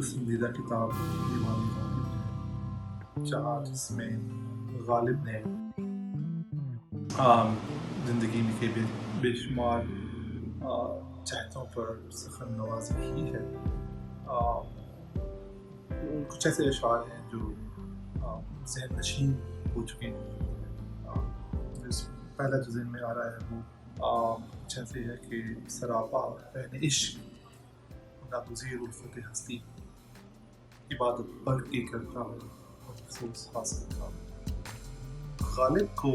پسندیدہ کتاب دیوان کمیونٹی، جہاں جس میں غالب نے زندگی میں کے بے شمار چہتوں پر سخن نوازی کی ہے۔ کچھ ایسے اشعار ہیں جو ذہن نشین ہو چکے ہیں۔ پہلا جو ذہن میں آ رہا ہے وہ کچھ ایسے ہے کہ سراپا رہن عشق ناگزیر الفت ہستی، عبادت بڑھ کے کرتا ہوں افسوس حاصل تھا۔ غالب کو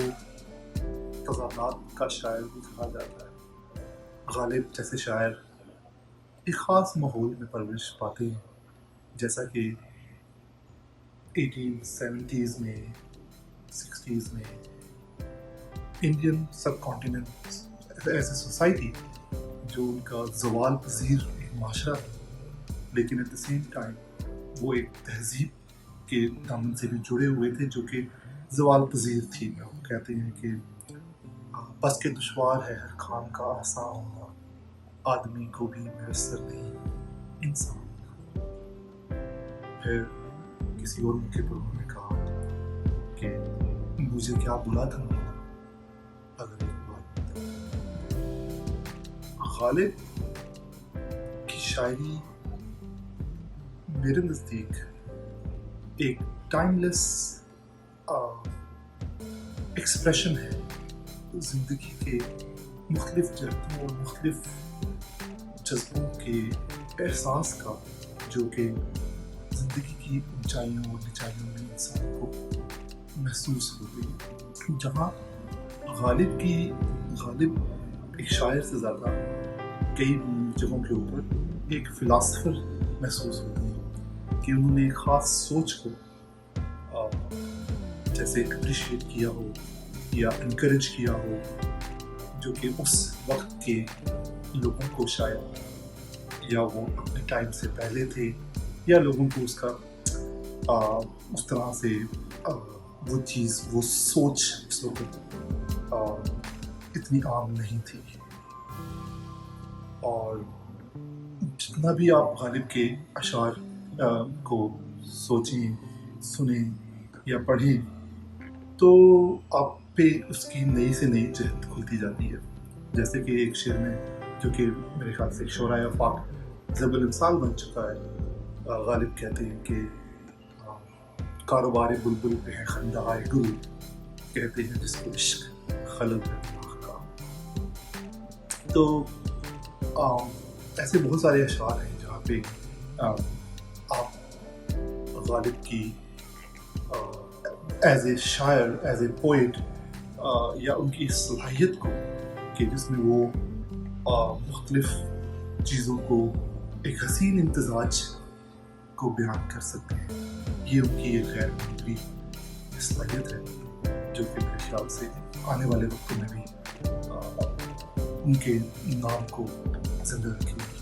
تضادات کا شاعر بھی کہا جاتا ہے۔ غالب جیسے شاعر ایک خاص ماحول میں پرورش پاتے ہیں، جیسا کہ 1870s میں 60s میں Indian sub continent as a society جو ان کا زوال پذیر ایک معاشرہ ہے، لیکن ایٹ دا سیم ٹائم وہ ایک تہذیب کے دامن سے بھی جڑے ہوئے تھے جو کہ زوال پذیر تھی۔ وہ کہتے ہیں کہ بس کے دشوار ہے ہر کام کا آسان ہونا، آدمی کو بھی میسر نہیں انسان۔ پھر کسی اور موقع پر انہوں نے کہا کہ مجھے کیا برا تھا اگر ایک بات غالب کی شاعری میرے نزدیک ایک ٹائملیس ایکسپریشن ہے زندگی کے مختلف جہتوں اور مختلف جذبوں کے احساس کا، جو کہ زندگی کی اونچائیوں اور نچائیوں میں انسان کو محسوس ہوتی ہے۔ جہاں غالب ایک شاعر سے زیادہ کئی جگہوں کے اوپر ایک فلاسفر محسوس ہوتی ہے کہ انہوں نے ایک خاص سوچ کو جیسے اپریشیٹ کیا ہو یا انکریج کیا ہو، جو کہ اس وقت کے لوگوں کو شاید یا وہ اپنے ٹائم سے پہلے تھے یا لوگوں کو اس کا اس طرح سے وہ چیز وہ سوچ اس وقت اتنی عام نہیں تھی۔ اور جتنا بھی آپ غالب کے اشعار کو سوچیں، سنیں یا پڑھیں تو آپ پہ اس کی نئی سے نئی جہت کھلتی جاتی ہے۔ جیسے کہ ایک شعر میں جو کہ میرے خیال سے شعرائے آفاق ضرب الامثال بن چکا ہے، غالب کہتے ہیں کہ کاروبار بلبل پہ ہے خندہائے گل، کہتے ہیں جس کو عشق خلل ہے دماغ کا۔ تو ایسے بہت سارے اشعار ہیں جہاں پہ آپ غالب کی ایز اے شاعر، ایز اے پوئٹ یا ان کی صلاحیت کو کہ جس میں وہ مختلف چیزوں کو ایک حسین امتزاج کو بیان کر سکتے ہیں، یہ ان کی ایک غیر معمولی صلاحیت ہے جو کہ میرے خیال سے آنے والے وقتوں میں بھی ان کے نام کو زندہ رکھے گی۔